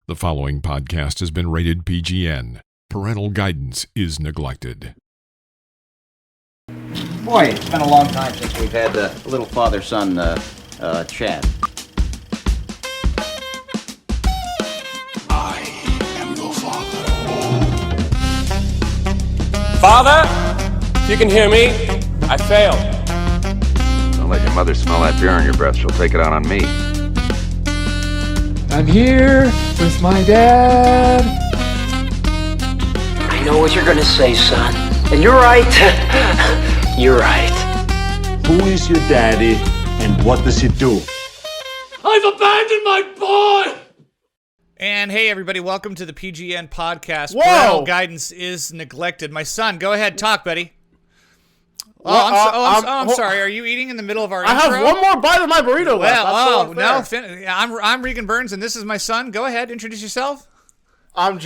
The following podcast has been rated PGN. Parental guidance is neglected. Boy, it's been a long time since we've had a little father-son chat. I am your father. Father, if you can hear me, I failed. Don't let your mother smell that beer on your breath. She'll take it out on me. I'm here with my dad. I know what you're gonna say, son. And you're right. You're right. Who is your daddy and what does he do? I've abandoned my boy! And hey, everybody, welcome to the PGN podcast. Whoa! Parental guidance is neglected. My son, go ahead, talk, buddy. I'm sorry. Are you eating in the middle of our intro? I have one more bite of my burrito left. I'm Regan Burns, and this is my son. Go ahead, introduce yourself. I'm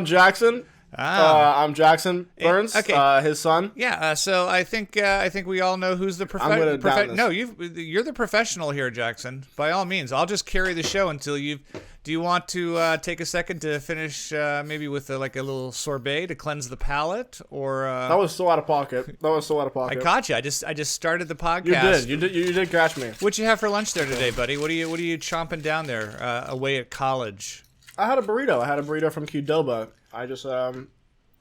Jackson. I'm Jackson Burns. Okay. His son. Yeah. So I think we all know who's the professional. No, you're the professional here, Jackson. By all means, I'll just carry the show until you. Do you want to take a second to finish maybe with a little sorbet to cleanse the palate, or that was so out of pocket. I caught you. I just started the podcast. You did catch me. What'd you have for lunch there today, buddy? What are you chomping down there away at college? I had a burrito. From Qdoba.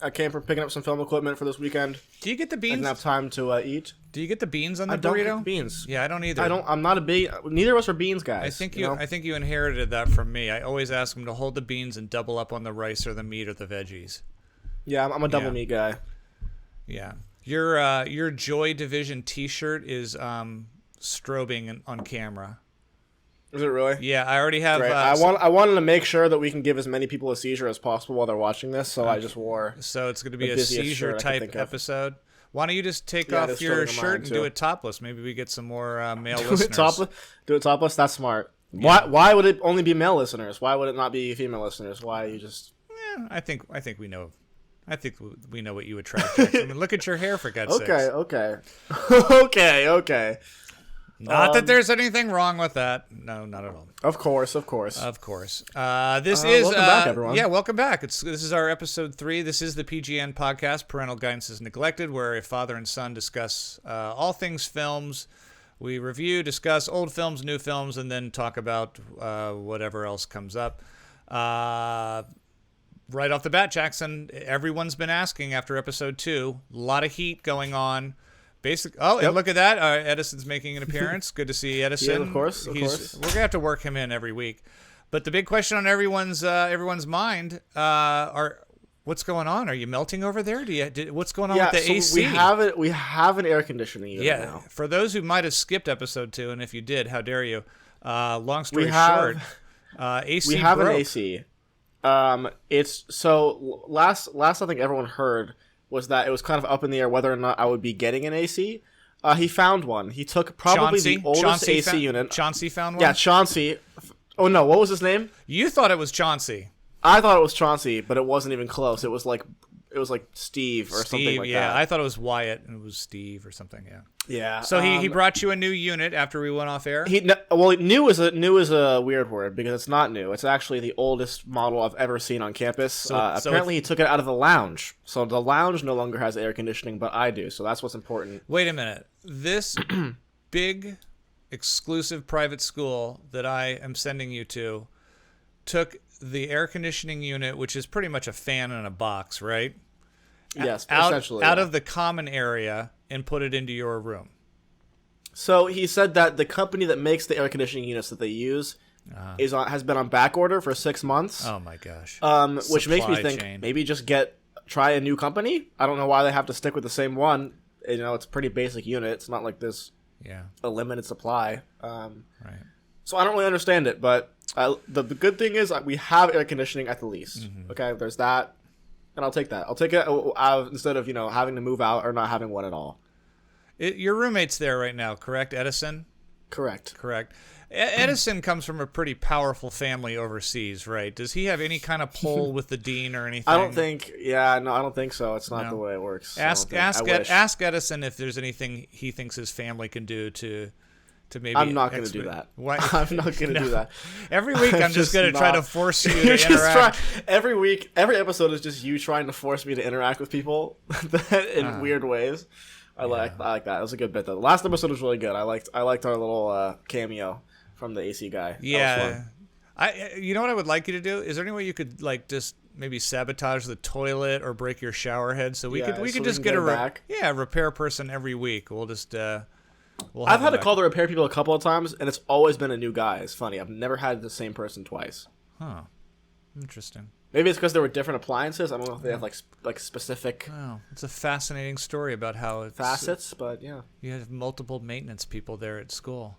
I came from picking up some film equipment for this weekend. Do you get the beans? I didn't have time to eat. Do you get the beans on the burrito? I don't get the beans. Yeah, I don't either. I'm not a bean. Neither of us are beans guys. I think you inherited that from me. I always ask them to hold the beans and double up on the rice or the meat or the veggies. Yeah, I'm a double meat guy. Yeah, your Joy Division T-shirt is strobing on camera. Is it really? Yeah, I already have. I wanted to make sure that we can give as many people a seizure as possible while they're watching this, so I just wore. So it's going to be a seizure type episode. Why don't you just take off your shirt and do it topless? Maybe we get some more male listeners. Do it topless. That's smart. Yeah. Why would it only be male listeners? Why would it not be female listeners? Why you just? Yeah, I think we know. I think we know what you attract. I mean, look at your hair, for God's sakes. Okay. Not that there's anything wrong with that. No, not at all. Of course. This is welcome back, everyone. Yeah, welcome back. This is our episode 3. This is the PGN podcast. Parental guidance is neglected, where a father and son discuss all things films. We review, discuss old films, new films, and then talk about whatever else comes up. Right off the bat, Jackson, everyone's been asking after episode 2. A lot of heat going on. And look at that. Edison's making an appearance. Good to see Edison. Yeah, of course. We're going to have to work him in every week. But the big question on everyone's mind are what's going on? Are you melting over there? What's going on with the AC? We have an air conditioning unit now. For those who might have skipped episode 2, and if you did, how dare you? Long story short, AC. We have broke. an AC. It's so last I think everyone heard was that it was kind of up in the air whether or not I would be getting an AC. He found one. He took probably the oldest AC unit. Chauncey found one? Yeah, Chauncey. Oh, no. What was his name? You thought it was Chauncey. I thought it was Chauncey, but it wasn't even close. It was like Steve or something like that. Yeah, I thought it was Wyatt, and it was Steve or something, yeah. Yeah. So he brought you a new unit after we went off air? New is a weird word because it's not new. It's actually the oldest model I've ever seen on campus. Apparently he took it out of the lounge. So the lounge no longer has air conditioning, but I do. So that's what's important. Wait a minute. This big exclusive private school that I am sending you to took the air conditioning unit, which is pretty much a fan in a box, right? Yes, essentially. Out of the common area and put it into your room. So he said that the company that makes the air conditioning units that they use has been on back order for 6 months. Oh my gosh! Which makes me think maybe just try a new company. I don't know why they have to stick with the same one. It's a pretty basic unit. It's not like this. Yeah. A limited supply. Right. So I don't really understand it, but the good thing is we have air conditioning at the least. Mm-hmm. Okay, there's that. And I'll take that. I'll take it instead of, having to move out or not having one at all. Your roommate's there right now, correct, Edison? Correct. Edison comes from a pretty powerful family overseas, right? Does he have any kind of pull with the dean or anything? I don't think so. It's not the way it works. Ask Edison if there's anything he thinks his family can do to to maybe. I'm not going to do that. Why? I'm not going to do that. Every week, I'm just going to try to force you to just interact. Every week, every episode is just you trying to force me to interact with people in weird ways. I like that. It was a good bit though. The last episode was really good. I liked our little cameo from the AC guy. Yeah. You know what I would like you to do? Is there any way you could like just maybe sabotage the toilet or break your shower head so we could just get a repair person every week. We'll just I've had to call the repair people a couple of times, and it's always been a new guy. It's funny. I've never had the same person twice. Huh. Interesting. Maybe it's because there were different appliances. I don't know if they have like specific. Oh, it's a fascinating story about how it's facets, but yeah, you have multiple maintenance people there at school.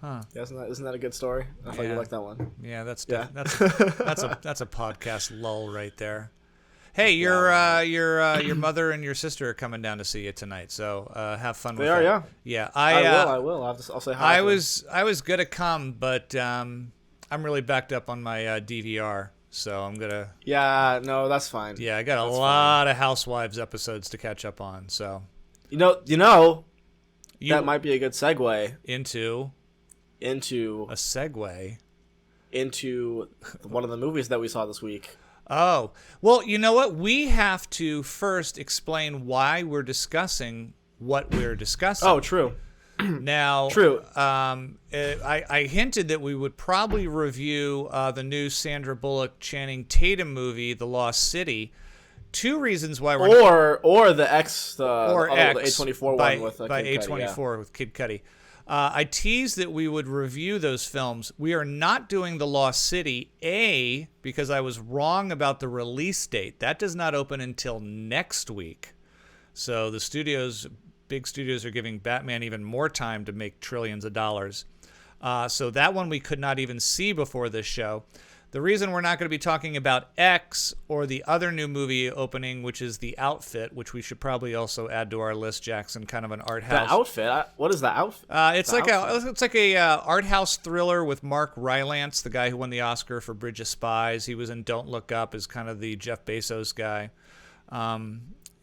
Huh? Yeah, isn't that a good story? I thought you liked that one. Yeah, that's a podcast lull right there. Hey, your mother and your sister are coming down to see you tonight, so have fun with that. They are, yeah. I will. I'll say hi. I was gonna come, but I'm really backed up on my DVR, so I'm gonna. Yeah, no, that's fine. Yeah, I got a lot of Housewives episodes to catch up on, so. That might be a good segue into a segue into one of the movies that we saw this week. Oh, well, you know what? We have to first explain why we're discussing what we're discussing. Oh, true. Now, true. I hinted that we would probably review the new Sandra Bullock, Channing Tatum movie, The Lost City. Two reasons why we're or the X, the A24 by, one with by Kid A24 Cudi, with Kid Cudi. I teased that we would review those films. We are not doing The Lost City, because I was wrong about the release date. That does not open until next week. So the big studios are giving Batman even more time to make trillions of dollars. So that one we could not even see before this show. The reason we're not going to be talking about X or the other new movie opening, which is The Outfit, which we should probably also add to our list, Jackson, kind of an art house. The Outfit? What is The Outfit? It's like a art house thriller with Mark Rylance, the guy who won the Oscar for Bridge of Spies. He was in Don't Look Up as kind of the Jeff Bezos guy.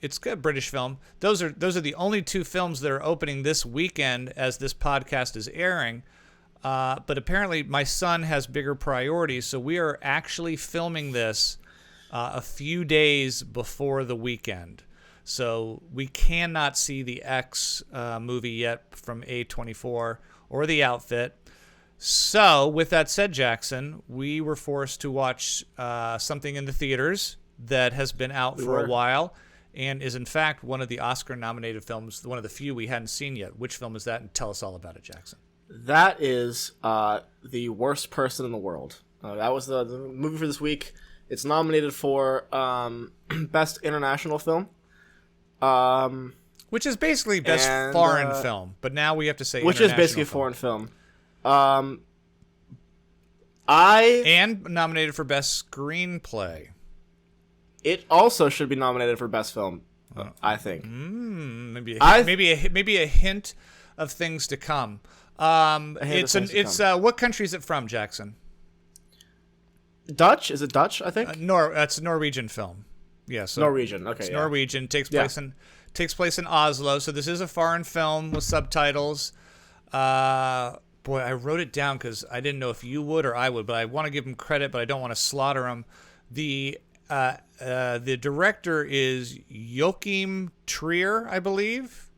It's a British film. Those are the only two films that are opening this weekend as this podcast is airing. But apparently my son has bigger priorities, so we are actually filming this a few days before the weekend. So we cannot see the X movie yet from A24 or The Outfit. So with that said, Jackson, we were forced to watch something in the theaters that has been out for a while and is in fact one of the Oscar-nominated films, one of the few we hadn't seen yet. Which film is that? And tell us all about it, Jackson. That is The Worst Person in the World. That was the movie for this week. It's nominated for Best International Film. Which is basically Best Foreign Film. But now we have to say which International is basically Foreign Film. And nominated for Best Screenplay. It also should be nominated for Best Film, I think. Maybe a hint of things to come. What country is it from, Jackson? Dutch? Is it Dutch? I think. It's a Norwegian film. Yeah, so Norwegian. Okay, it's Norwegian. Takes place in Oslo. So this is a foreign film with subtitles. Boy, I wrote it down because I didn't know if you would or I would, but I want to give him credit, but I don't want to slaughter him. The director is Joachim Trier, I believe.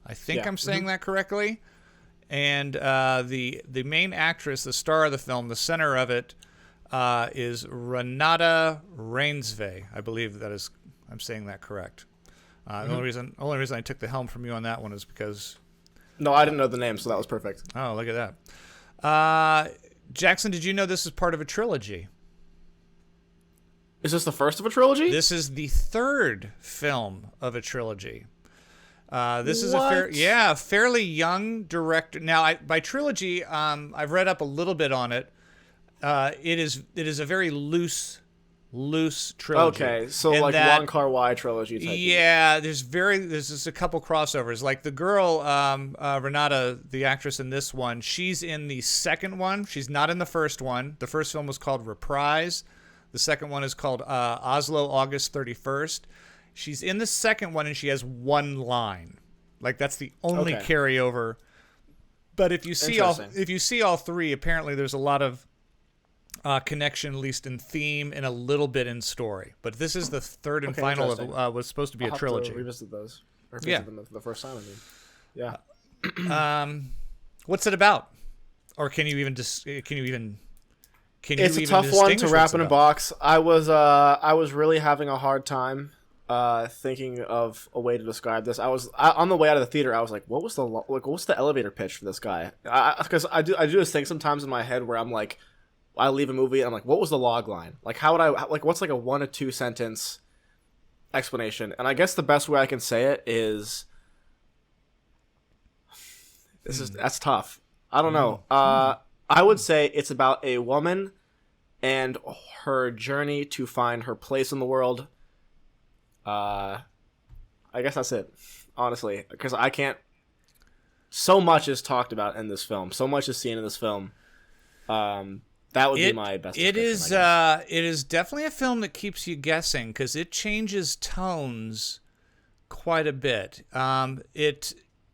I think I'm saying that correctly. And the main actress, the star of the film, the center of it, is Renata Reinsve. I believe that is. I'm saying that correct. The only reason I took the helm from you on that one is because. No, I didn't know the name, so that was perfect. Oh, look at that. Jackson, did you know this is part of a trilogy? Is this the first of a trilogy? This is the third film of a trilogy. This is a fairly young director. Now, by trilogy, I've read up a little bit on it. It is a very loose trilogy. Okay, so like Wong Kar-wai trilogy type. Yeah, there's just a couple crossovers. Like the girl, Renata, the actress in this one, she's in the second one. She's not in the first one. The first film was called Reprise. The second one is called Oslo, August 31st. She's in the second one, and she has one line. Like, that's the only carryover But if you see all three, apparently there's a lot of connection, at least in theme, and a little bit in story. But this is the third and final of was supposed to be a trilogy. To revisit those. Or visit them for the first time. Yeah. What's it about? Or can you even It's a tough one to wrap in a box. I was really having a hard time thinking of a way to describe this. On the way out of the theater, I was like, what's the elevator pitch for this guy? Because I do this thing sometimes in my head where I'm like, I leave a movie and I'm like, what was the log line? Like, how would I what's like a 1 or 2 sentence explanation? And I guess the best way I can say it is that's tough. I don't know. I would say it's about a woman and her journey to find her place in the world. I guess that's it, honestly, because I can't. So much is talked about in this film. So much is seen in this film. That would be my best. It is definitely a film that keeps you guessing because it changes tones quite a bit.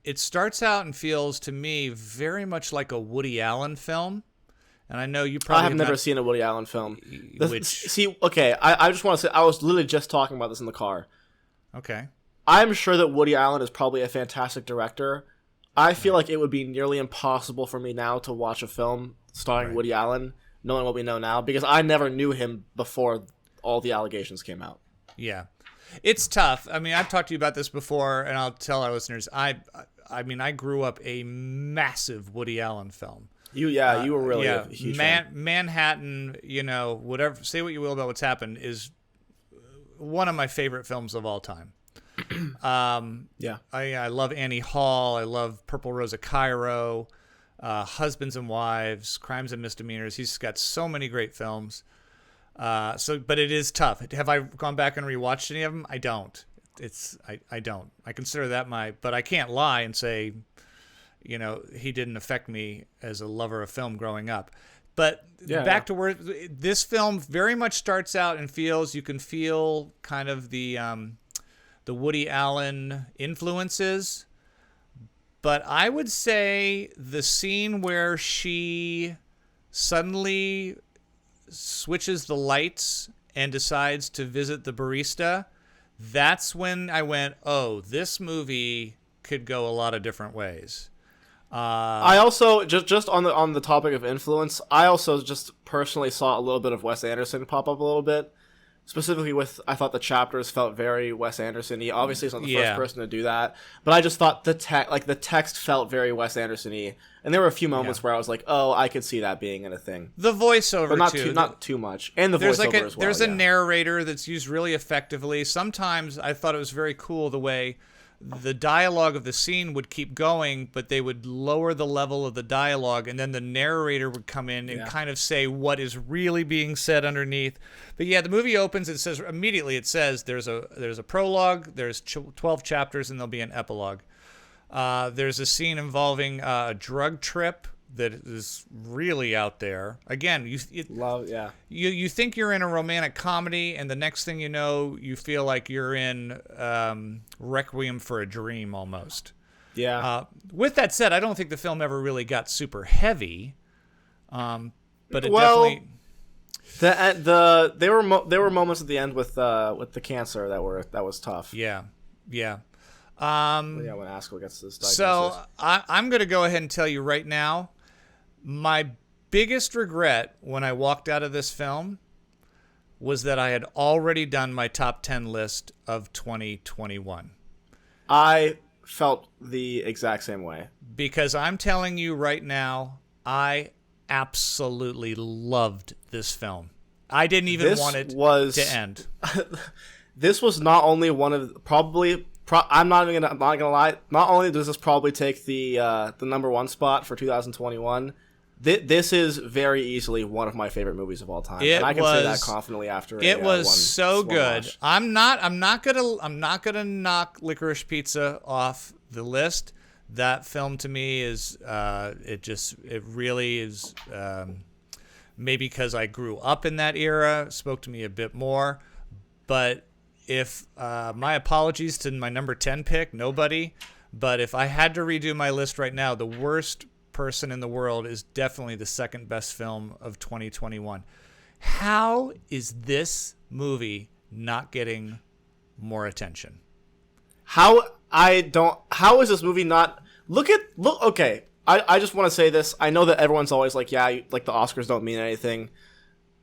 It starts out and feels to me very much like a Woody Allen film. And I know you probably have never seen a Woody Allen film. I just want to say, I was literally just talking about this in the car. Okay. I'm sure that Woody Allen is probably a fantastic director. I feel like it would be nearly impossible for me now to watch a film starring Woody Allen, knowing what we know now, because I never knew him before all the allegations came out. Yeah. It's tough. I mean, I've talked to you about this before, and I'll tell our listeners, I grew up a massive Woody Allen film. You were really a huge fan. Manhattan, whatever, say what you will about what's happened, is one of my favorite films of all time. I love Annie Hall. I love Purple Rose of Cairo, Husbands and Wives, Crimes and Misdemeanors. He's got so many great films. But it is tough. Have I gone back and rewatched any of them? I don't. I don't. I consider that but I can't lie and say, he didn't affect me as a lover of film growing up. But back to where this film very much starts out and you can feel kind of the Woody Allen influences. But I would say the scene where she suddenly switches the lights and decides to visit the barista, that's when I went, oh, this movie could go a lot of different ways. I also, just on the topic of influence, I also just personally saw a little bit of Wes Anderson pop up a little bit. Specifically I thought the chapters felt very Wes Anderson-y. Obviously, he's not the first person to do that. But I just thought the text felt very Wes Anderson-y. And there were a few moments where I was like, oh, I could see that being in a thing. The voiceover, but not too much. And the voiceover as well. There's a narrator that's used really effectively. Sometimes I thought it was very cool the way the dialogue of the scene would keep going, but they would lower the level of the dialogue, and then the narrator would come in and kind of say what is really being said underneath. But the movie opens. It says there's a prologue, there's 12 chapters, and there'll be an epilogue. There's a scene involving a drug trip that is really out there. Again, you think you're in a romantic comedy, and the next thing you know, you feel like you're in Requiem for a Dream almost. Yeah. With that said, I don't think the film ever really got super heavy, but it definitely. There were moments at the end with the cancer that was tough. Yeah. When Askell gets this diagnosis. So I'm going to go ahead and tell you right now, my biggest regret when I walked out of this film was that I had already done my top 10 list of 2021. I felt the exact same way. Because I'm telling you right now, I absolutely loved this film. I didn't even want it to end. This was not only one of I'm not gonna lie. Not only does this probably take the number one spot for 2021, this is very easily one of my favorite movies of all time, and I can say that confidently after it was so good. Watch. I'm not gonna knock Licorice Pizza off the list. That film to me is it really is. Maybe because I grew up in that era, spoke to me a bit more, but. If my apologies to my number 10 pick, nobody, but if I had to redo my list right now, the worst person in the world is definitely the second best film of 2021. How is this movie not getting more attention? How is this movie not... Okay, I just want to say this. I know that everyone's always like, yeah, like the Oscars don't mean anything.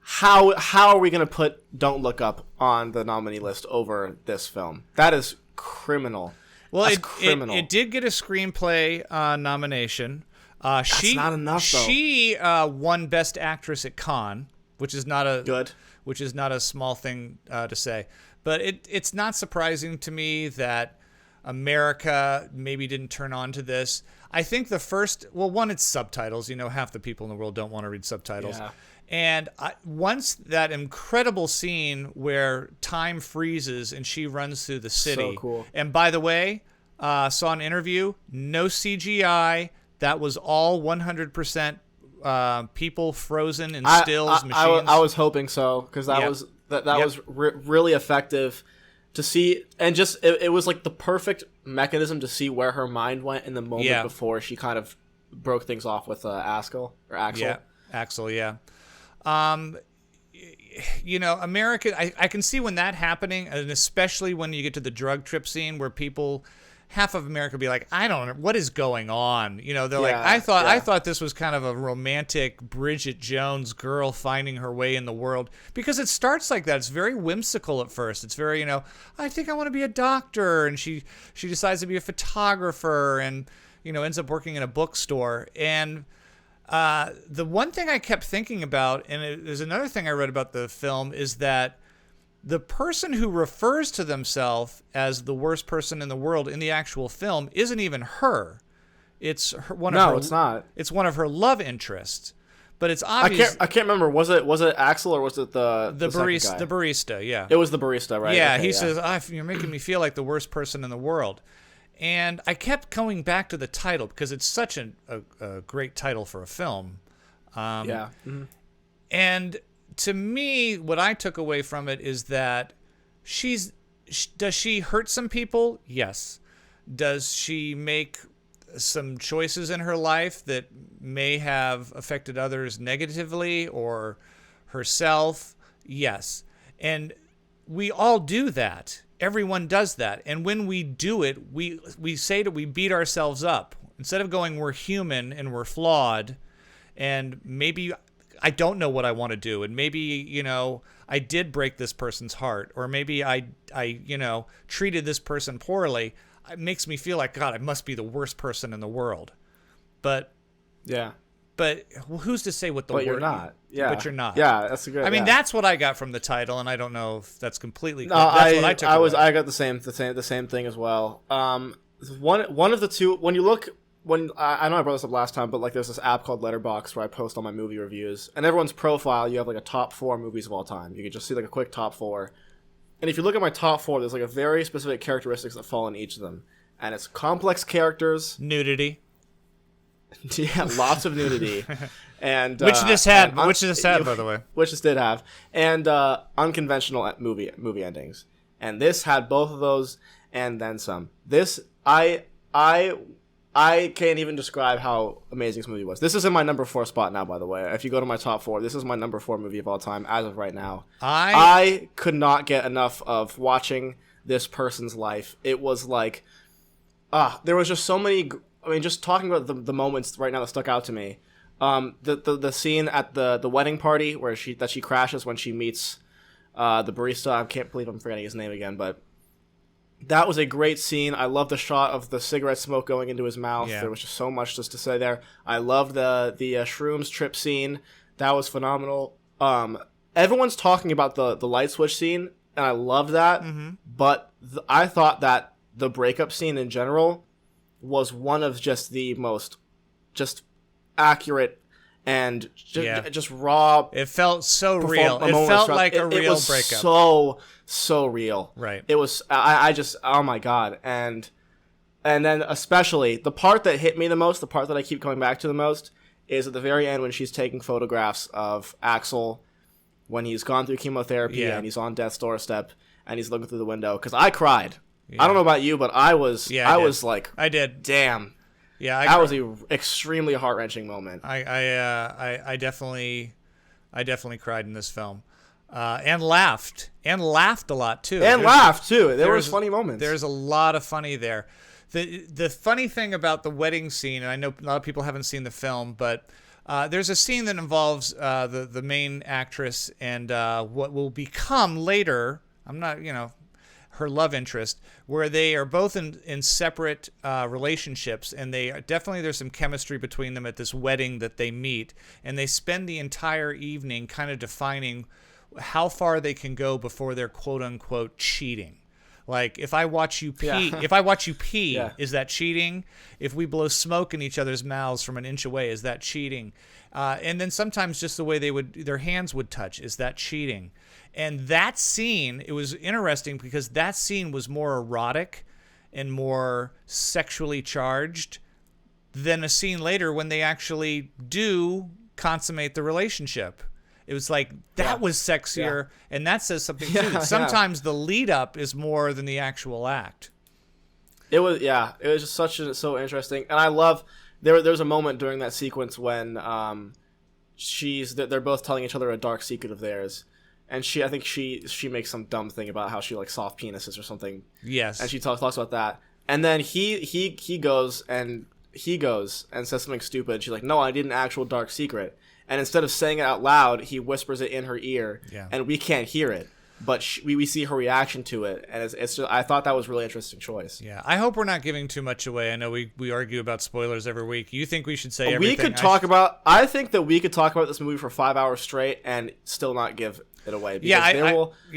How are we going to put Don't Look Up on the nominee list over this film? That is criminal. Well, That's criminal. It did get a screenplay nomination. That's not enough, though. She won Best Actress at Cannes, which is not a small thing to say. But it's not surprising to me that America maybe didn't turn on to this. I think one, it's subtitles. Half the people in the world don't want to read subtitles. Yeah. And once that incredible scene where time freezes and she runs through the city. So cool. And by the way, saw an interview, no CGI. That was all 100% people frozen in stills machines. I was hoping so, because that was really effective to see, and just it was like the perfect mechanism to see where her mind went in the moment before she kind of broke things off with Axel. Yeah, Axel. Yeah. America, I can see when that happening, and especially when you get to the drug trip scene where half of America be like, I don't know what is going on. They're like, I thought this was kind of a romantic Bridget Jones girl finding her way in the world, because it starts like that. It's very whimsical at first. It's very, I think I want to be a doctor, and she decides to be a photographer, and ends up working in a bookstore. And the one thing I kept thinking about, and there's another thing I read about the film, is that the person who refers to themselves as the worst person in the world in the actual film isn't even her. It's one of her love interests. But it's obvious. I can't remember. Was it Axel or was it the barista? Guy? The barista, yeah. It was the barista, right? Yeah, he says, "You're making me feel like the worst person in the world." And I kept coming back to the title because it's such a great title for a film. Mm-hmm. And to me, what I took away from it is that does she hurt some people? Yes. Does she make some choices in her life that may have affected others negatively or herself? Yes. And we all do that. Everyone does that. And when we do it, we say that we beat ourselves up. Instead of going, we're human and we're flawed, and maybe I don't know what I want to do, and maybe, I did break this person's heart, or maybe I treated this person poorly. It makes me feel like, God, I must be the worst person in the world. But who's to say what the word? But you're not. Yeah. But you're not. Yeah, that's a good. I mean, that's what I got from the title, and I don't know if that's completely. No, that's what I took away. I got the same thing as well. One of the two. When I know I brought this up last time, but like there's this app called Letterboxd where I post all my movie reviews, and everyone's profile, you have like a top 4 movies of all time. You can just see like a quick top 4, and if you look at my top 4, there's like a very specific characteristics that fall in each of them, and it's complex characters, nudity. Yeah, lots of nudity, and which this had, by the way, which this did have, and unconventional movie endings, and this had both of those and then some. This I can't even describe how amazing this movie was. This is in my number 4 spot now, by the way. If you go to my top 4, this is my number 4 movie of all time as of right now. I could not get enough of watching this person's life. It was like, there was just so many. I mean, just talking about the moments right now that stuck out to me. The scene at the wedding party where she crashes when she meets the barista. I can't believe I'm forgetting his name again, but that was a great scene. I love the shot of the cigarette smoke going into his mouth. Yeah. There was just so much just to say there. I loved the shrooms trip scene. That was phenomenal. Everyone's talking about the light switch scene, and I loved that. Mm-hmm. But I thought that the breakup scene in general was one of just the most just accurate and just raw. It felt so real. It felt like a real breakup. So real. Right. It was. I just. Oh my god. And then especially the part that hit me the most, the part that I keep coming back to the most, is at the very end when she's taking photographs of Axel when he's gone through chemotherapy and he's on death's doorstep and he's looking through the window. Because I cried. Yeah. I don't know about you, but I was. Yeah, I was like, I did. Damn. Yeah, that was a extremely heart-wrenching moment. I definitely cried in this film, and laughed a lot too. There was funny moments. There's a lot of funny there. The funny thing about the wedding scene, and I know a lot of people haven't seen the film, but there's a scene that involves the main actress and what will become later. Her love interest, where they are both in separate relationships, and there's some chemistry between them at this wedding that they meet, and they spend the entire evening kind of defining how far they can go before they're quote unquote cheating. Like, if I watch you pee, is that cheating? If we blow smoke in each other's mouths from an inch away, is that cheating? And then sometimes just the way their hands would touch, is that cheating? And that scene, it was interesting because that scene was more erotic and more sexually charged than a scene later when they actually do consummate the relationship. It was like, that was sexier, and that says something too. Sometimes the lead up is more than the actual act. It was just so interesting. And I love, there's a moment during that sequence when they're both telling each other a dark secret of theirs. And I think she makes some dumb thing about how she likes soft penises or something. Yes. And she talks about that. And then he goes and says something stupid. She's like, no, I did an actual dark secret. And instead of saying it out loud, he whispers it in her ear, and we can't hear it. But we see her reaction to it, and it's just, I thought that was a really interesting choice. Yeah, I hope we're not giving too much away. I know we argue about spoilers every week. You think we should say everything? I think that we could talk about this movie for 5 hours straight and still not give it away. It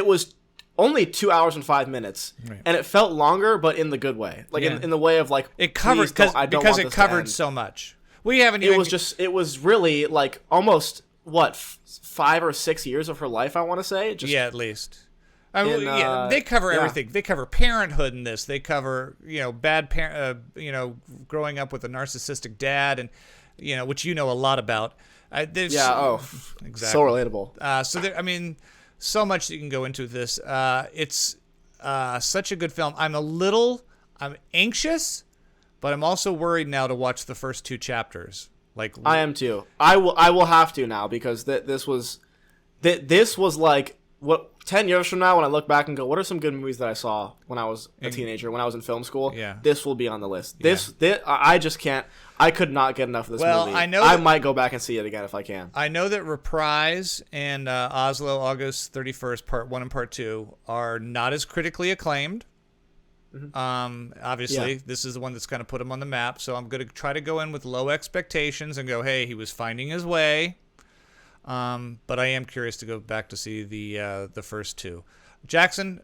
was only 2 hours and 5 minutes, right. And it felt longer, but in the good way, like in the way of like it covered because it covered so much. We haven't even. It was really like almost 5 or 6 years of her life. I want to say, at least. They cover everything. They cover parenthood in this. They cover bad parent, growing up with a narcissistic dad, and which a lot about. Exactly. So relatable. So much that you can go into this. It's such a good film. I'm anxious, but I'm also worried now to watch the first 2 chapters. Like, I am too. I will have to now, because this was like, what, 10 years from now when I look back and go, what are some good movies that I saw when I was a teenager, when I was in film school? Yeah. This will be on the list. I just can't. I could not get enough of this movie. I might go back and see it again if I can. I know that Reprise and Oslo, August 31st, Part 1 and Part 2, are not as critically acclaimed. Mm-hmm. Obviously, this is the one that's kind of put him on the map, so I'm going to try to go in with low expectations and go, hey, he was finding his way. But I am curious to go back to see the first 2. Jackson,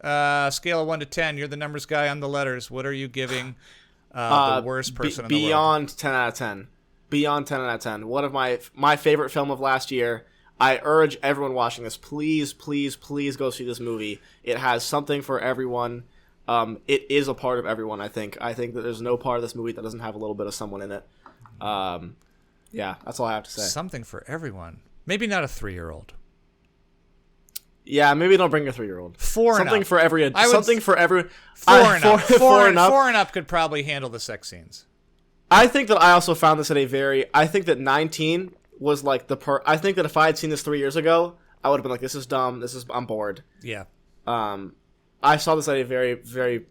scale of 1 to 10, you're the numbers guy on the letters. What are you giving the worst person in the world? Beyond 10 out of 10. Beyond 10 out of 10. One of my favorite film of last year. I urge everyone watching this, please, please, please go see this movie. It has something for everyone. It is a part of everyone, I think. I think that there's no part of this movie that doesn't have a little bit of someone in it. That's all I have to say. Something for everyone. Maybe not a 3-year-old. Yeah, maybe don't bring a 3-year-old. 4 and up. Something for every. Something for every. 4 and up. 4 and up could probably handle the sex scenes. I think that I also found this at a very. I think that 19 was like I think that if I had seen this 3 years ago, I would have been like, "This is dumb. I'm bored." Yeah. I saw this at a very, very,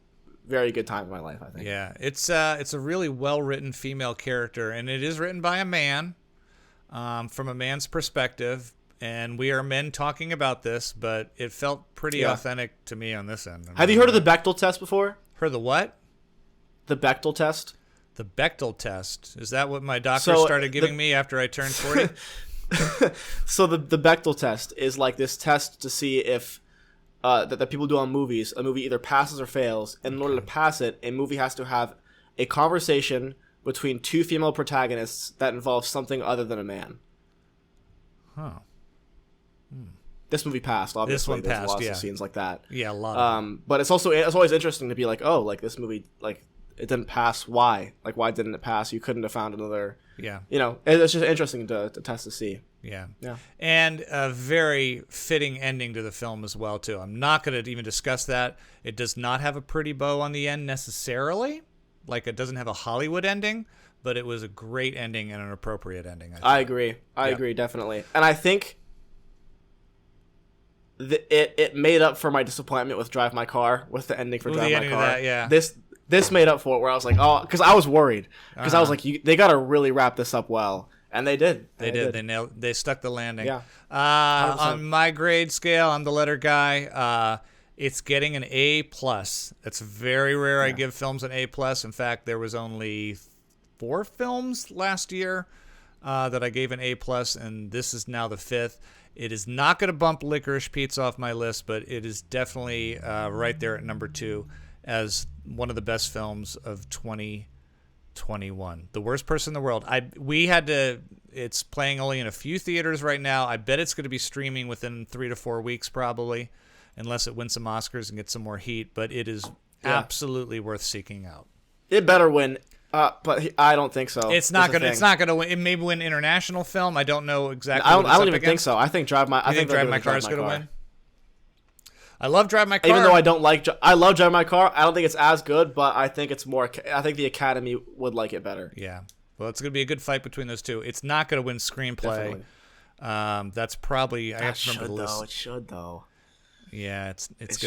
very good time in my life, I think. Yeah, it's a really well-written female character, and it is written by a man, from a man's perspective, and we are men talking about this, but it felt pretty authentic to me on this end. Have you heard of the Bechtel Test before? Heard the what? The Bechtel Test. The Bechtel Test. Is that what my doctor started giving me after I turned 40? So the Bechtel Test is like this test to see if that people do on movies. A movie either passes or fails, and in order to pass it, a movie has to have a conversation between 2 female protagonists that involves something other than a man. Huh. This movie passed, obviously. This one There's passed, lots of scenes like that. Yeah, a lot of them. But it's always interesting to be like, oh, like this movie, like it didn't pass. Why? Like, why didn't it pass? You couldn't have found another. Yeah. It's just interesting to test to see. Yeah. Yeah. And a very fitting ending to the film as well, too. I'm not going to even discuss that. It does not have a pretty bow on the end necessarily. Like, it doesn't have a Hollywood ending, but it was a great ending and an appropriate ending. I agree. I agree, definitely. And I think it made up for my disappointment with Drive My Car, with the ending for Drive My Car. That, yeah. This made up for it, where I was like, oh, because I was worried. Because I was like, they got to really wrap this up well. And they did. They did. They nailed. They stuck the landing. Yeah. On my grade scale, I'm the letter guy. It's getting an A+. It's very rare I give films an A+. In fact, there was only 4 films last year that I gave an A+, and this is now the 5th. It is not going to bump Licorice Pizza off my list, but it is definitely right there at number 2 as one of the best films of 2021. The Worst Person in the World. It's playing only in a few theaters right now. I bet it's going to be streaming within 3 to 4 weeks probably, unless it wins some Oscars and gets some more heat. But it is absolutely worth seeking out. It better win, but I don't think so. It's not going to win. It may win international film. I don't know exactly. I don't even think so. I think Drive My Car is going to win. I love Drive My Car. Even though I love Drive My Car. I don't think it's as good, but I think it's more. I think the Academy would like it better. Yeah. Well, it's going to be a good fight between those two. It's not going to win screenplay. That's probably. I have to remember the list. It should though. Yeah, it's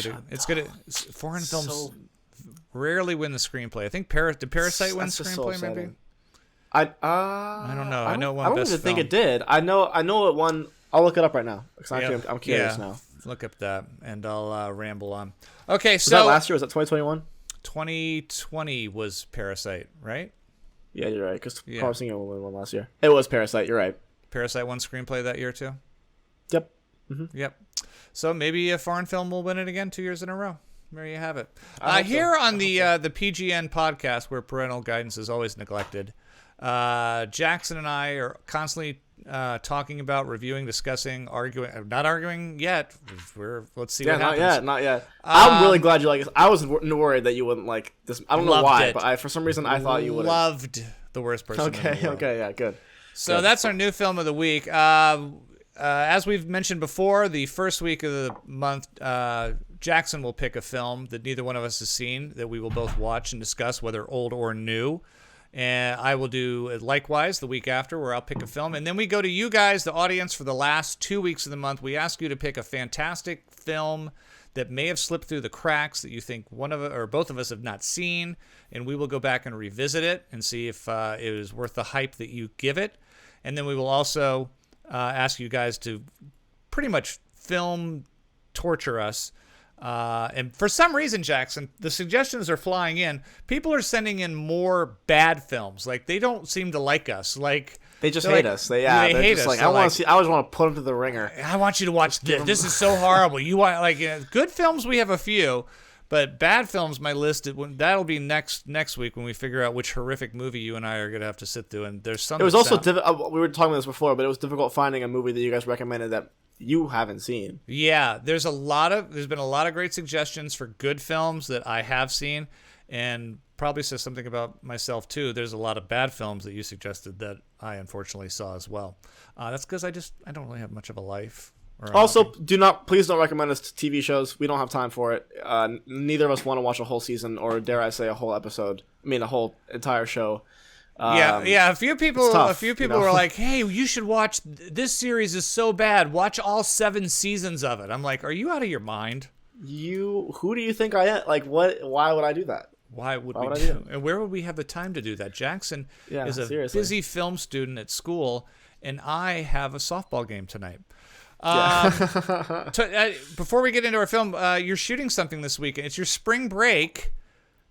gonna. Foreign films rarely win the screenplay. I think did Parasite win screenplay? Maybe. I don't know. I know it won. I don't even think it did. I know it won. I'll look it up right now because I'm curious now. Look up that, and I'll ramble on. Okay, was that last year? Was that 2021? 2020 was Parasite, right? Yeah, you're right. Because Promising Young Woman won last year. It was Parasite. You're right. Parasite won screenplay that year too. Yep. Mm-hmm. Yep. So maybe a foreign film will win it again 2 years in a row. There you have it. Here on the PGN podcast, where parental guidance is always neglected, Jackson and I are constantly talking about, reviewing, discussing, arguing. Not arguing yet. Let's see what happens. Not yet. I'm really glad you like this. I was worried that you wouldn't like this. I don't know why, but for some reason I thought you would. Loved The Worst Person in the World. Okay, yeah, good. So that's our new film of the week. As we've mentioned before, the first week of the month, Jackson will pick a film that neither one of us has seen that we will both watch and discuss, whether old or new. And I will do likewise the week after, where I'll pick a film. And then we go to you guys, the audience, for the last 2 weeks of the month. We ask you to pick a fantastic film that may have slipped through the cracks that you think one of or both of us have not seen. And we will go back and revisit it and see if it is worth the hype that you give it. And then we will also ask you guys to pretty much film torture us. And for some reason, Jackson, the suggestions are flying in. People are sending in more bad films. Like, they don't seem to like us. Like, they just hate us. They hate us. Like, I want to see. I always want to put them to the ringer. I want you to watch this. This is so horrible. You want good films? We have a few, but bad films. My list that'll be next week when we figure out which horrific movie you and I are gonna have to sit through. And there's some. It was also difficult. We were talking about this before, but it was difficult finding a movie that you guys recommended that you haven't seen. Yeah, there's been a lot of great suggestions for good films that I have seen, and probably says something about myself too. There's a lot of bad films that you suggested that I unfortunately saw as well. That's because I don't really have much of a life. Also, please don't recommend us to TV shows. We don't have time for it. Neither of us want to watch a whole season, or dare I say a whole episode. I mean, a whole entire show. Yeah. A few people were like, "Hey, you should watch this series. Is so bad. Watch all 7 seasons of it." I'm like, "Are you out of your mind? Who do you think I am? Like, what? Why would I do that? Why would we do? And where would we have the time to do that?" Jackson is a busy film student at school, and I have a softball game tonight. Before we get into our film, you're shooting something this weekend. It's your spring break.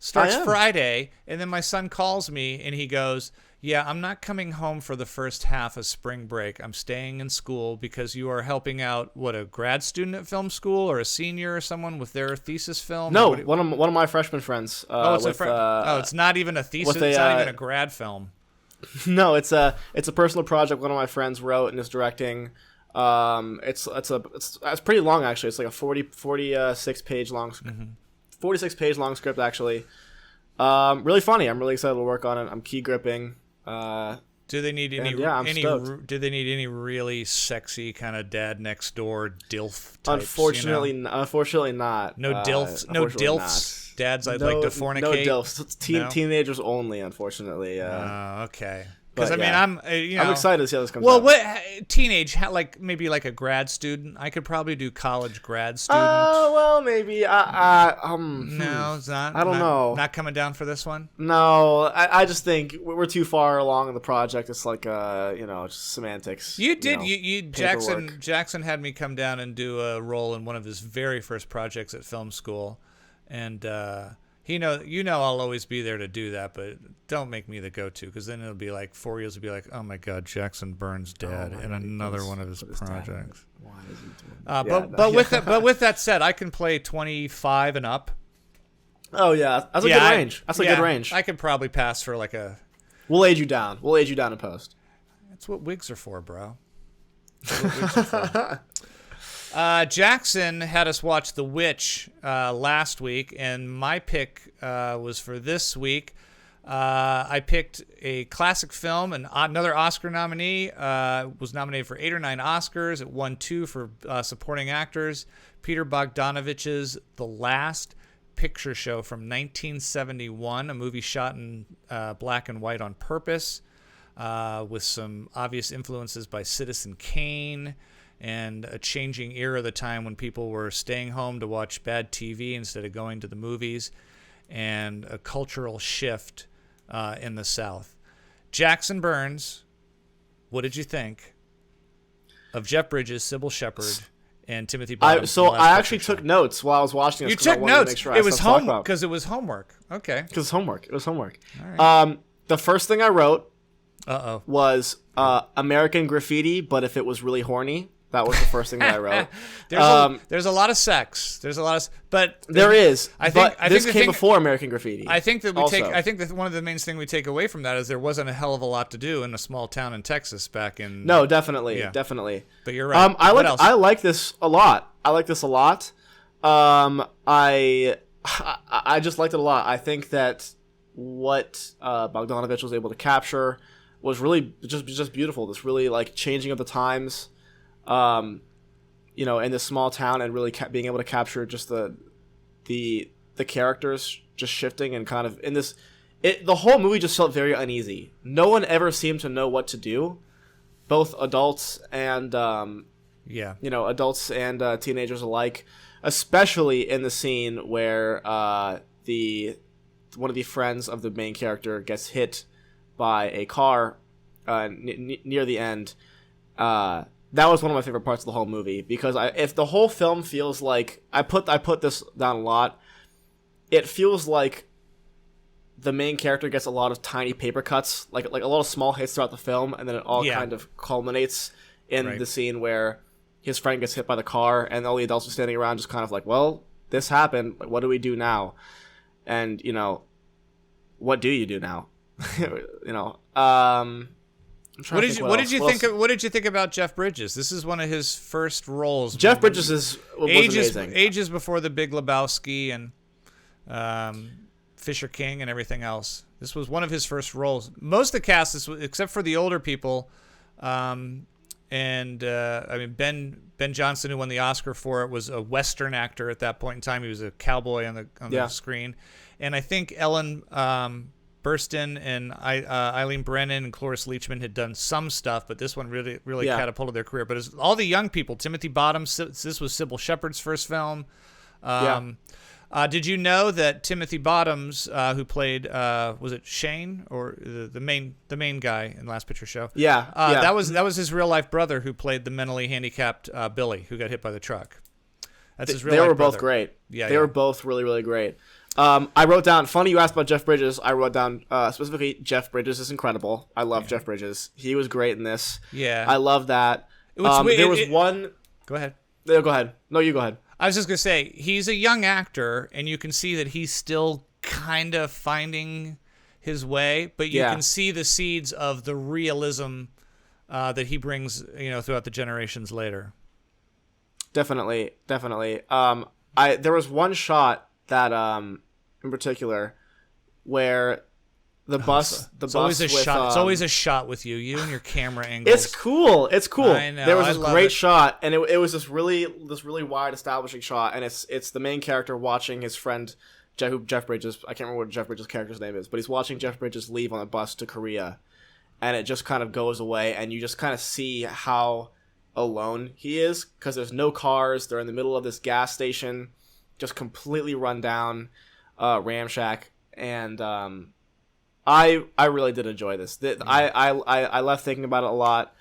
Starts Friday, and then my son calls me, and he goes, "Yeah, I'm not coming home for the first half of spring break. I'm staying in school because you are helping out, a grad student at film school or a senior or someone with their thesis film?" No, one of my freshman friends. It's not even a thesis. It's not even a grad film. No, it's a personal project one of my friends wrote and is directing. It's pretty long, actually. It's like a 46 page long. 46 page long script, actually. Really funny. I'm really excited to work on it. I'm key gripping. Do they need any? Do they need any really sexy kind of dad next door dilf types? Unfortunately, unfortunately not. No dilfs. No dilfs. Not. Dads, I'd like to fornicate. No dilfs. It's teenagers only. Unfortunately. Okay. Because I mean, I'm excited to see how this comes. Well, out. what teenage? Maybe like a grad student. I could probably do college grad student. Well, maybe. No, it's not. I don't know. Not coming down for this one. No, I just think we're too far along in the project. It's like just semantics. You did. Jackson had me come down and do a role in one of his very first projects at film school, and. I'll always be there to do that, but don't make me the go-to, because then it'll be like 4 years will be like, oh my God, Jackson Byrne's dead in another one of his projects. Why is he doing that? But with that said, I can play 25 and up. Oh yeah, that's a good range. That's a good range. I could probably pass for like a. We'll age you down. We'll age you down in post. That's what wigs are for, bro. That's what wigs are for. Jackson had us watch The Witch last week, and my pick was for this week. I picked a classic film, and another Oscar nominee. Was nominated for 8 or 9 Oscars. It won 2 for supporting actors. Peter Bogdanovich's The Last Picture Show from 1971, a movie shot in black and white on purpose, with some obvious influences by Citizen Kane, and a changing era of the time when people were staying home to watch bad TV instead of going to the movies, and a cultural shift in the South. Jackson Burns, what did you think of Jeff Bridges, Sybil Shepherd, and Timothy Bottoms? I actually took notes while I was watching this. You took notes? It was homework. Because it was homework. Okay. Because it was homework. All right. The first thing I wrote was American Graffiti, but if it was really horny. That was the first thing that I wrote. There's a lot of sex. There's a lot of, but there is. I think this came before American Graffiti. I think that I think that one of the main things we take away from that is there wasn't a hell of a lot to do in a small town in Texas back in. No, definitely. But you're right. I like this a lot. I just liked it a lot. I think that what Bogdanovich was able to capture was really just beautiful. This really like changing of the times. In this small town, and really being able to capture just the characters just shifting and kind of in this, the whole movie just felt very uneasy. No one ever seemed to know what to do, both adults and adults and teenagers alike, especially in the scene where one of the friends of the main character gets hit by a car near the end. That was one of my favorite parts of the whole movie, because if the whole film feels like I put this down a lot, it feels like the main character gets a lot of tiny paper cuts, like a lot of small hits throughout the film, and then it all kind of culminates in the scene where his friend gets hit by the car, and all the adults are standing around just kind of like, well, this happened. What do we do now? And what do you do now? What did you think about Jeff Bridges? This is one of his first roles. Jeff Bridges was amazing. Ages before The Big Lebowski and Fisher King and everything else. This was one of his first roles. Most of the cast, except for the older people, Ben Johnson, who won the Oscar for it, was a Western actor at that point in time. He was a cowboy on the screen, and I think Ellen Burstyn and Eileen Brennan and Cloris Leachman had done some stuff, but this one really catapulted their career. But it's all the young people. Timothy Bottoms. This was Sybil Shepherd's first film. Did you know that Timothy Bottoms, who played was it Shane or the main guy in Last Picture Show? That was his real life brother who played the mentally handicapped Billy, who got hit by the truck. That's his real life brother. They were both great. They were both really, really great. I wrote down, funny you asked about Jeff Bridges. I wrote down specifically Jeff Bridges is incredible. I love Jeff Bridges. He was great in this. Yeah. I love that. There was one. Go ahead. No, go ahead. No, you go ahead. I was just going to say, he's a young actor, and you can see that he's still kind of finding his way, but you can see the seeds of the realism that he brings, throughout the generations later. Definitely. There was one shot that in particular where The bus. It's always a shot. It's always a shot with you. You and your camera angles. It's cool. It's cool. I know. There was this great shot, and it was this really wide establishing shot, and it's the main character watching his friend, Jeff Bridges. I can't remember what Jeff Bridges' character's name is, but he's watching Jeff Bridges leave on a bus to Korea, and it just kind of goes away, and you just kind of see how alone he is because there's no cars. They're in the middle of this gas station, just completely run down, ramshack, and I really did enjoy this. I left thinking about it a lot.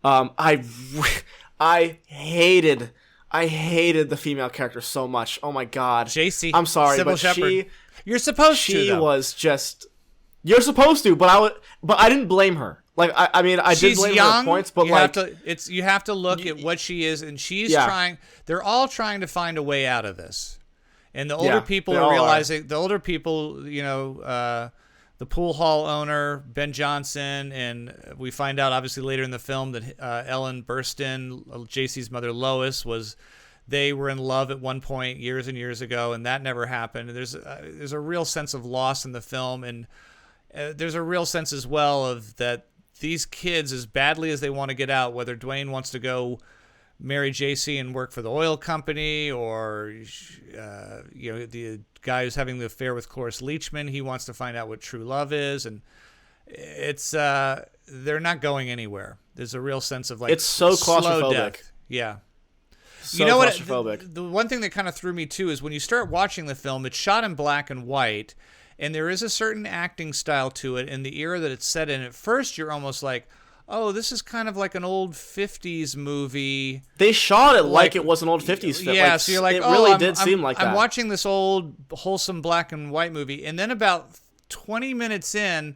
I hated the female character so much. Oh my god, JC. I'm sorry, Sybil but Shepherd. You're supposed to. She was just. You're supposed to, but I didn't blame her. Like I mean, I did blame her at points, but you have to look at what she is, and she's trying. They're all trying to find a way out of this, and the older people are realizing. The older people, the pool hall owner Ben Johnson, and we find out obviously later in the film that Ellen Burstyn, JC's mother Lois, they were in love at one point years and years ago, and that never happened. There's a real sense of loss in the film, and there's a real sense as well of that these kids, as badly as they want to get out, whether Dwayne wants to go marry JC and work for the oil company, or the guy who's having the affair with Cloris Leachman, he wants to find out what true love is, and it's they're not going anywhere. There's a real sense of it's so claustrophobic. Death. Yeah. So claustrophobic. The one thing that kind of threw me too is when you start watching the film, it's shot in black and white, and there is a certain acting style to it in the era that it's set in. At first, you're almost like, oh, this is kind of like an old 50s movie. They shot it like it was an old 50s film. Yeah, so you're like, it really did seem like that. I'm watching this old, wholesome black and white movie, and then about 20 minutes in,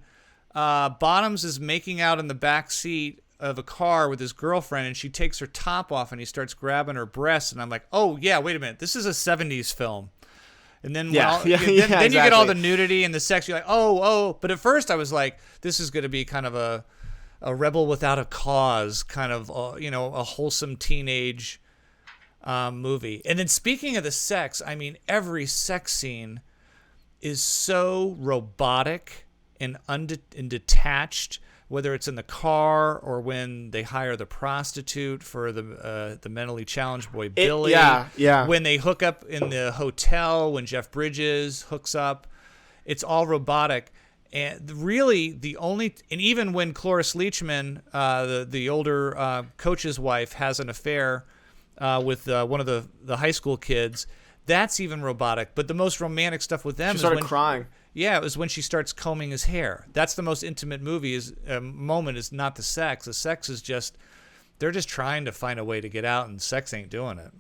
Bottoms is making out in the back seat of a car with his girlfriend, and she takes her top off, and he starts grabbing her breasts, and I'm like, oh, yeah, wait a minute, this is a 70s film. And then, then you get all the nudity and the sex. You're like, oh. But at first I was like, this is going to be kind of a rebel without a cause, kind of, a wholesome teenage movie. And then speaking of the sex, I mean, every sex scene is so robotic and detached, whether it's in the car or when they hire the prostitute for the mentally challenged boy Billy. When they hook up in the hotel, when Jeff Bridges hooks up, it's all robotic. And really, and even when Cloris Leachman, the older coach's wife, has an affair with one of the high school kids, that's even robotic. But the most romantic stuff with them she started crying. Yeah, it was when she starts combing his hair. That's the most intimate moment is not the sex. The sex is just, they're just trying to find a way to get out, and sex ain't doing it.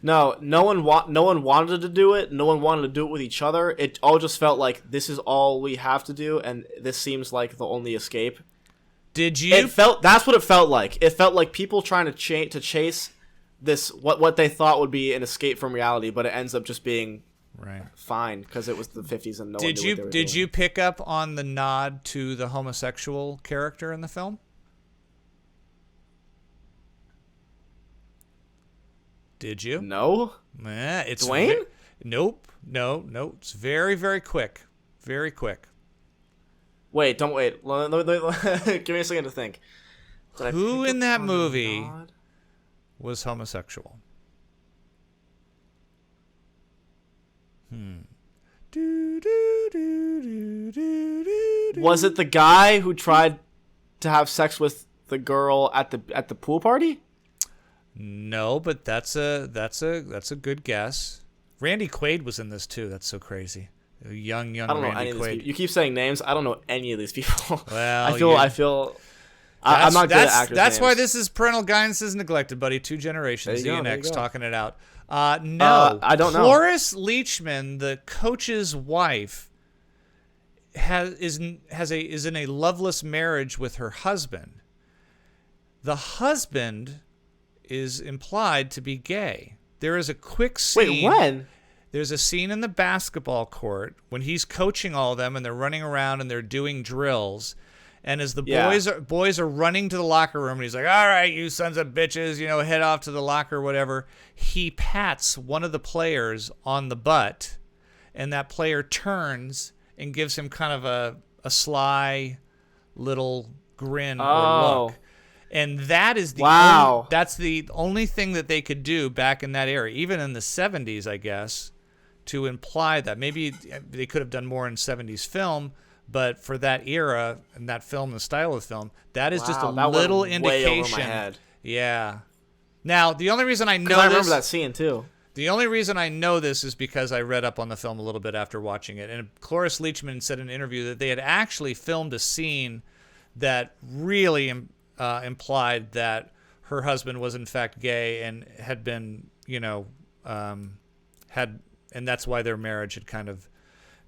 No one wanted to do it. No one wanted to do it with each other. It all just felt like this is all we have to do, and this seems like the only escape. Did you? That's what it felt like. It felt like people trying to chase this what they thought would be an escape from reality, but it ends up just being fine because it was the 50s and no one knew what they were doing. Did you pick up on the nod to the homosexual character in the film? Did you? No. It's Dwayne? Nope. No. It's very, very quick. Very quick. Wait, don't wait. Give me a second to think. Who in that movie was homosexual? Was it the guy who tried to have sex with the girl at the pool party? No, but that's a good guess. Randy Quaid was in this too. That's so crazy. Young I don't know Randy any of these Quaid. people. You keep saying names. I don't know any of these people. Well, I feel. I'm not good at actors' That's names. why this is Parental Guidance is Neglected, buddy. 2 generations. DNX talking it out. No, I don't know. Cloris Leachman, the coach's wife, is in a loveless marriage with her husband. The husband is implied to be gay. There is a quick scene. Wait, when? There's a scene in the basketball court when he's coaching all of them and they're running around and they're doing drills. And as the boys are running to the locker room, and he's like, all right, you sons of bitches, head off to the locker or whatever. He pats one of the players on the butt, and that player turns and gives him kind of a sly little grin or look. And that is that's the only thing that they could do back in that era, even in the 70s, I guess, to imply that. Maybe they could have done more in 70s film, but for that era and that film, the style of film, that is just a little indication. Way over my head. Yeah. Now, the only reason I know I remember that scene too. The only reason I know this is because I read up on the film a little bit after watching it. And Cloris Leachman said in an interview that they had actually filmed a scene that really implied that her husband was in fact gay and had been, and that's why their marriage had kind of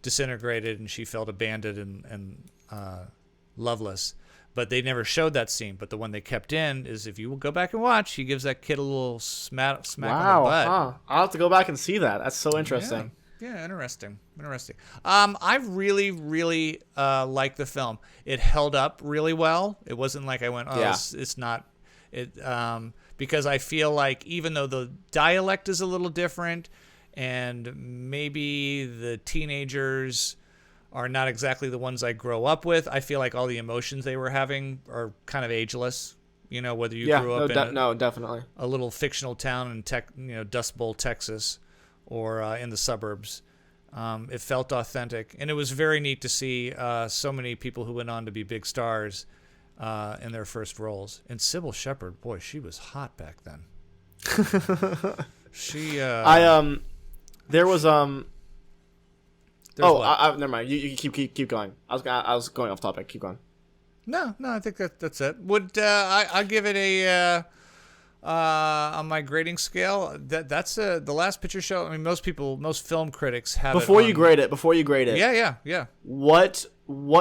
disintegrated and she felt abandoned and loveless. But they never showed that scene. But the one they kept in is, if you will go back and watch, he gives that kid a little smack on the butt. Huh. I'll have to go back and see that. That's so interesting. Yeah, interesting. I really, really liked the film. It held up really well. It wasn't like I went, it's not. Because I feel like even though the dialect is a little different and maybe the teenagers are not exactly the ones I grow up with, I feel like all the emotions they were having are kind of ageless. Whether you grew up in definitely a little fictional town in Dust Bowl, Texas, or in the suburbs. It felt authentic, and it was very neat to see so many people who went on to be big stars in their first roles. And Sybil Shepherd, boy, she was hot back then. There was never mind. You keep going. I was going off topic. Keep going. No, I think that's it. Would I give it a on my grading scale? That's the Last Picture Show. I mean, most film critics have Before you grade it. Yeah. What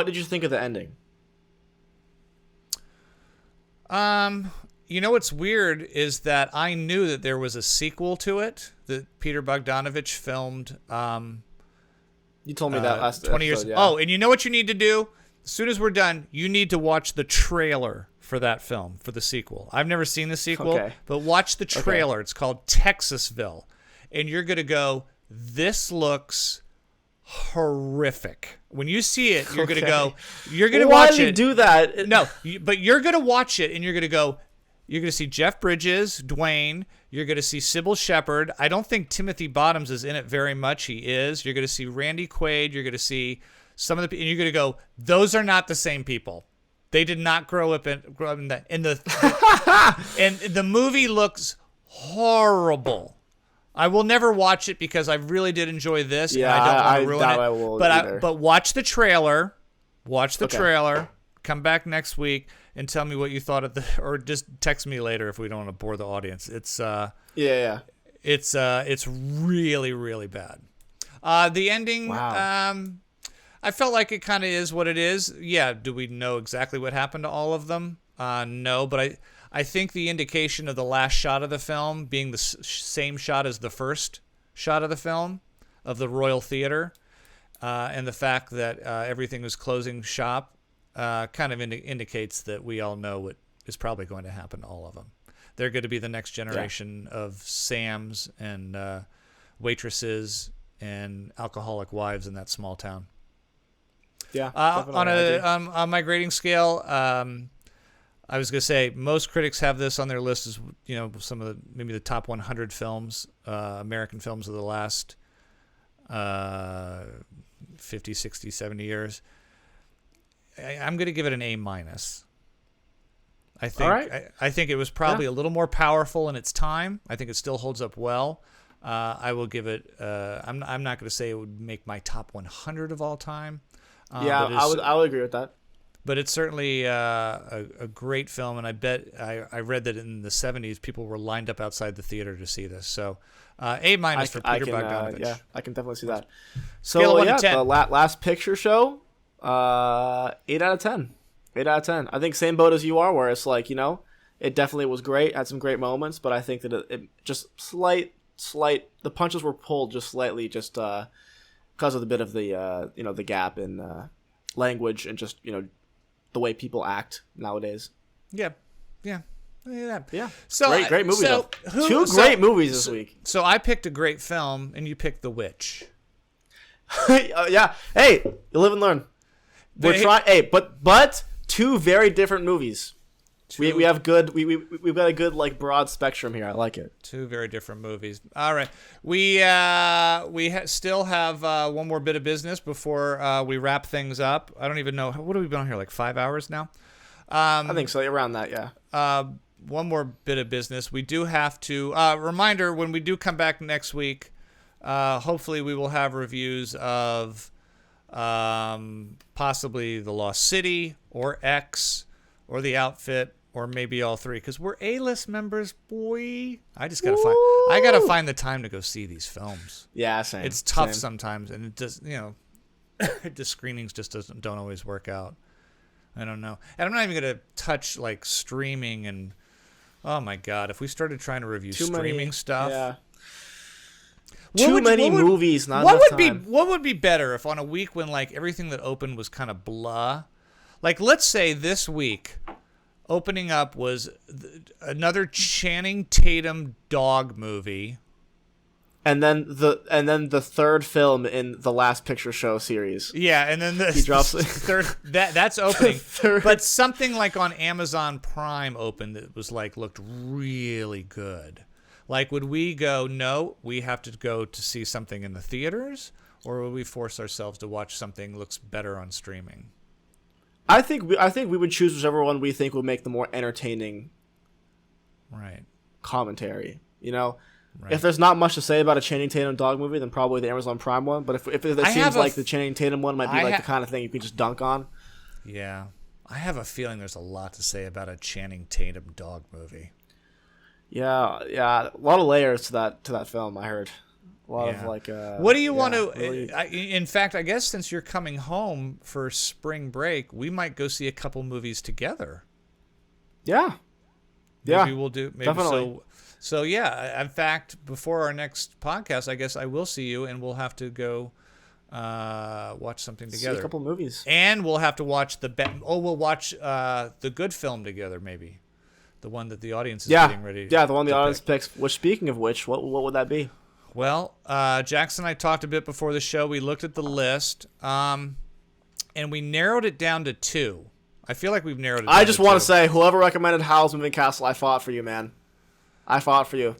did you think of the ending? What's weird is that I knew that there was a sequel to it that Peter Bogdanovich filmed. You told me that last 20 years. Yeah. Oh, and you know what you need to do? As soon as we're done, you need to watch the trailer for that film, for the sequel. I've never seen the sequel, but watch the trailer. Okay. It's called Texasville. And you're going to go, this looks horrific. When you see it, you're going to go, you're going to watch it. Why did you do that? No, but you're going to watch it and you're going to go, you're going to see Jeff Bridges, Dwayne. You're going to see Sybil Shepherd. I don't think Timothy Bottoms is in it very much. He is. You're going to see Randy Quaid. You're going to see some of the, and you're going to go, those are not the same people. They did not grow up in that. And the movie looks horrible. I will never watch it because I really did enjoy this. Yeah, and I don't want to ruin it. I will But watch the trailer. Watch the trailer. Come back next week and tell me what you thought of or just text me later if we don't want to bore the audience. It's it's really, really bad. The ending, wow. I felt like it kind of is what it is. Yeah, do we know exactly what happened to all of them? No, but I think the indication of the last shot of the film being the same shot as the first shot of the film of the Royal Theater, and the fact that everything was closing shop, kind of indicates that we all know what is probably going to happen to all of them. They're going to be the next generation of Sams and waitresses and alcoholic wives in that small town. Yeah. On my grading scale, I was going to say most critics have this on their list as some of maybe the top 100 films, American films of the last 50, 60, 70 years. I'm going to give it an A-. I think I think it was probably a little more powerful in its time. I think it still holds up well. I will give it. I'm not going to say it would make my top 100 of all time. I would agree with that. But it's certainly a great film, and I bet I read that in the 70s people were lined up outside the theater to see this. So A- for Peter Bogdanovich. Yeah, I can definitely see that. Scale of 1 to 10. The Last Picture Show, 8 out of 10. 8 out of 10. I think same boat as you are, where it's like, it definitely was great, had some great moments, but I think that it just slight, the punches were pulled just slightly, just because of the bit of the the gap in language and just the way people act nowadays. Yeah. So great movie. Two great movies this week. So I picked a great film, and you picked The Witch. Yeah. Hey, you live and learn. We're trying. Hey, but two very different movies. We have good. We've got a good like broad spectrum here. I like it. Two very different movies. All right, we still have one more bit of business before we wrap things up. I don't even know what have we been on here, like 5 hours now. I think so. Around that, yeah. One more bit of business. We do have to reminder when we do come back next week. Hopefully, we will have reviews of possibly The Lost City or X or The Outfit. Or maybe all three, because we're A-list members, boy. I gotta find the time to go see these films. Yeah, same. It's tough sometimes, and it just the screenings just don't always work out. I don't know, and I'm not even gonna touch like streaming and oh my god, if we started trying to review streaming stuff, yeah. Too many movies, not what enough would time. What would be better if on a week when like everything that opened was kind of blah, like let's say this week. Opening up was another Channing Tatum dog movie, and then the third film in the Last Picture Show series. Yeah, and then he drops third. That's opening, but something like on Amazon Prime opened that was like looked really good. Like, would we go? No, we have to go to see something in the theaters, or would we force ourselves to watch something that looks better on streaming? I think we would choose whichever one we think will make the more entertaining, right, commentary. You know, right. If there's not much to say about a Channing Tatum dog movie, then probably the Amazon Prime one. But if it seems like the Channing Tatum one might be like the kind of thing you can just dunk on. Yeah, I have a feeling there's a lot to say about a Channing Tatum dog movie. Yeah, a lot of layers to that film. I heard. A lot of like. What do you want to? Really... in fact, I guess since you're coming home for spring break, we might go see a couple movies together. Yeah. Maybe we'll do. Maybe definitely. So yeah. In fact, before our next podcast, I guess I will see you, and we'll have to go watch something together. See a couple movies, and we'll have to watch we'll watch the good film together, maybe. The one that the audience is getting ready. Yeah, the one the audience picks. Which, speaking of which, what would that be? Well, Jackson and I talked a bit before the show. We looked at the list, and we narrowed it down to two. I feel like we've narrowed it down I just want to to say, whoever recommended Howl's Moving Castle, I fought for you, man. I fought for you.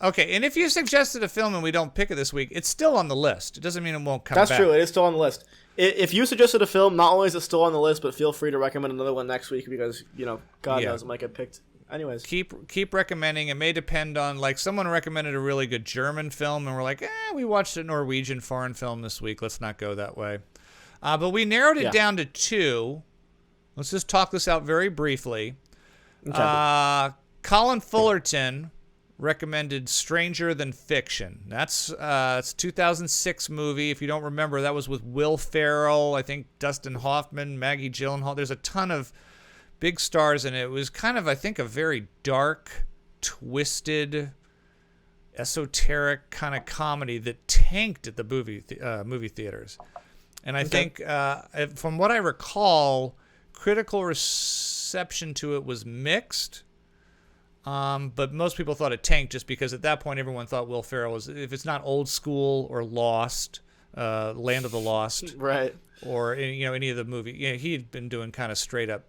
Okay, and if you suggested a film and we don't pick it this week, it's still on the list. It doesn't mean it won't come back. That's true. It is still on the list. If you suggested a film, not only is it still on the list, but feel free to recommend another one next week because, God knows it might get picked. Anyways, keep recommending. It may depend on, like, someone recommended a really good German film, and we're like, we watched a Norwegian foreign film this week. Let's not go that way. But we narrowed it down to two. Let's just talk this out very briefly. Okay. Colin Fullerton recommended Stranger Than Fiction. It's a 2006 movie. If you don't remember, that was with Will Ferrell, I think Dustin Hoffman, Maggie Gyllenhaal. There's a ton of big stars in it. It was kind of, I think, a very dark, twisted, esoteric kind of comedy that tanked at the movie theaters. And I think, from what I recall, critical reception to it was mixed. But most people thought it tanked just because at that point everyone thought Will Ferrell was, if it's not Old School or Lost, Land of the Lost, right, or any of the movie, he had been doing kind of straight up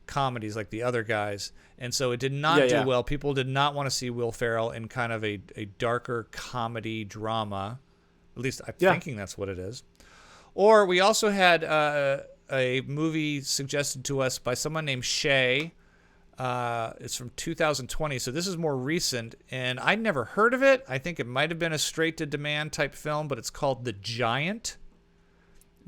comedies like the other guys, and so it did not do well. People did not want to see Will Ferrell in kind of a darker comedy drama. At least I'm thinking that's what it is. Or we also had a movie suggested to us by someone named Shay. It's from 2020, so this is more recent, and I'd never heard of it. I think it might have been a straight-to-demand type film, but it's called The Giant.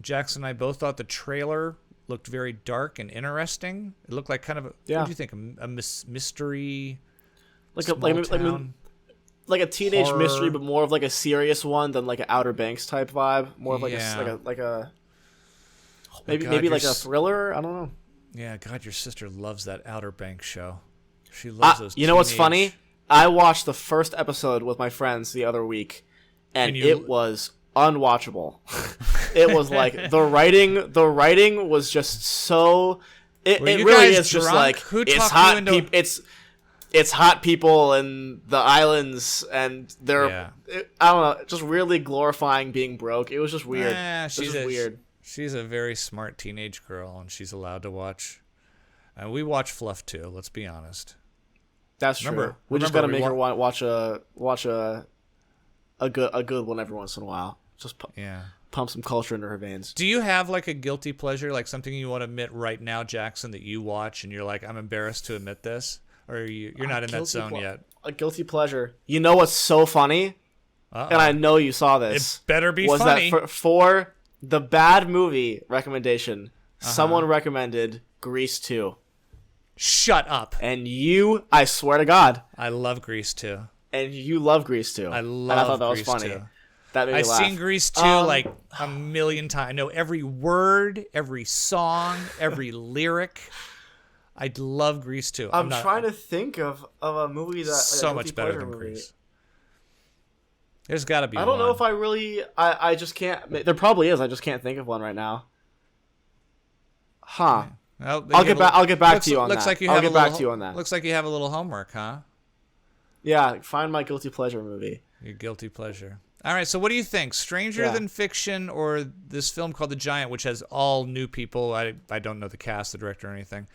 Jackson and I both thought the trailer looked very dark and interesting. It looked like kind of what do you think, a mystery, like a teenage horror mystery, but more of like a serious one than like an Outer Banks type vibe. More of like maybe like a thriller. I don't know. Yeah, God, your sister loves that Outer Banks show. She loves those. You know what's funny? I watched the first episode with my friends the other week, and it was unwatchable. It was like the writing was just so. It really is drunk? Just like who it's talked hot. You into... it's hot people in the islands, and they're I don't know, just weirdly glorifying being broke. It was just weird. She's weird. She's a very smart teenage girl, and she's allowed to watch. And we watch fluff too. Let's be honest. That's true. We just gotta make her watch a good one every once in a while. Just pump some culture into her veins. Do you have like a guilty pleasure, like something you want to admit right now, Jackson, that you watch and you're like, I'm embarrassed to admit this, or you're not in that zone yet? A guilty pleasure. You know what's so funny? And I know you saw this. It better be funny. Was that for the bad movie recommendation? Someone recommended Grease 2. Shut up. And I swear to God, I love Grease 2. And you love Grease 2. I thought that was funny. 2. That made me laugh. I've seen Grease 2 like a million times. I know every word, every song, every lyric. I love Grease 2. I'm trying to think of a movie that so much better than Grease. There's got to be. I don't know if I really. I just can't. There probably is. I just can't think of one right now. Huh. Well, I'll get back to you on that. I'll get back to you on that. Looks like you have a little homework, huh? Yeah. Find my guilty pleasure movie. Your guilty pleasure. All right, so what do you think? Stranger Than Fiction or this film called The Giant, which has all new people? I don't know the cast, the director, or anything.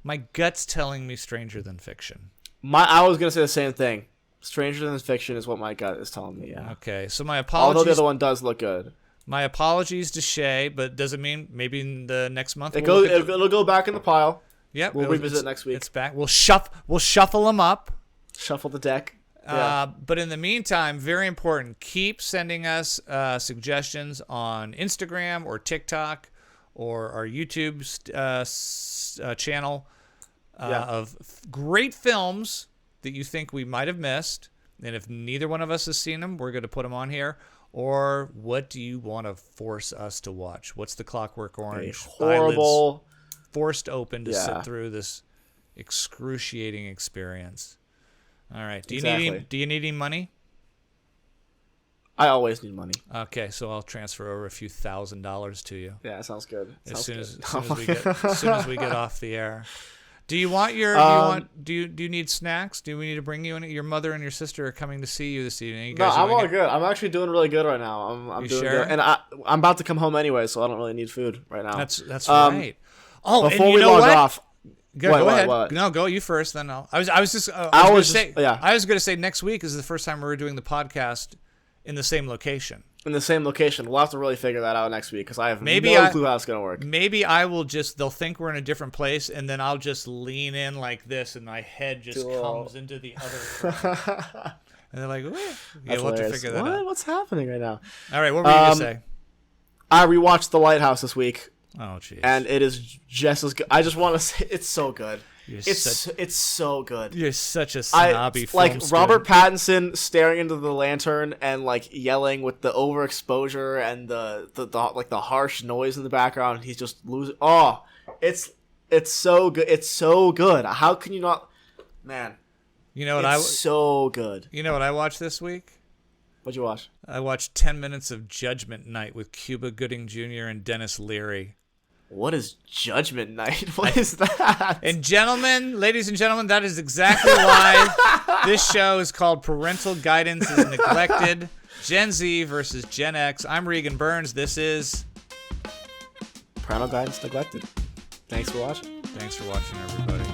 My gut's telling me Stranger Than Fiction. I was going to say the same thing. Stranger Than Fiction is what my gut is telling me, yeah. Okay, so my apologies. Although the other one does look good. My apologies to Shay, but does it mean maybe in the next month? It'll go back in the pile. Yep. We'll revisit next week. It's back. We'll shuffle them up. Shuffle the deck. Yeah. But in the meantime, very important, keep sending us suggestions on Instagram or TikTok or our YouTube channel of great films that you think we might have missed. And if neither one of us has seen them, we're going to put them on here. Or what do you want to force us to watch? What's the Clockwork Orange? Horrible. Eyelids forced open to sit through this excruciating experience. All right. Do you need any money? I always need money. Okay, so I'll transfer over a few $1,000s to you. Yeah, sounds good. As soon as we get off the air. Do you want do you need snacks? Do we need to bring you any? Your mother and your sister are coming to see you this evening. You guys I'm all good. I'm actually doing really good right now. I'm doing good. And I'm about to come home anyway, so I don't really need food right now. That's right. Oh, before and you we know log what? off. Go ahead. What? No, go you first. Then I was going to say next week is the first time we're doing the podcast in the same location. In the same location. We'll have to really figure that out next week because I have no clue how it's going to work. Maybe I will they'll think we're in a different place, and then I'll just lean in like this, and my head just comes into the other frame. And they're like, we'll have to figure that out. What's happening right now? All right, what were you going to say? I rewatched The Lighthouse this week. Oh, jeez. And it is just as good. I just want to say it's so good. It's so good. You're such a snobby film like Robert Pattinson staring into the lantern and like yelling with the overexposure and the harsh noise in the background. He's just losing. Oh, it's so good. It's so good. How can you not? Man, you know what so good. You know what I watched this week? What'd you watch? I watched 10 minutes of Judgment Night with Cuba Gooding Jr. and Dennis Leary. What is Judgment Night? What is that? And ladies and gentlemen, that is exactly why this show is called Parental Guidance is Neglected. Gen Z versus Gen X. I'm Regan Burns. This is Parental Guidance Neglected. Thanks for watching. Thanks for watching, everybody.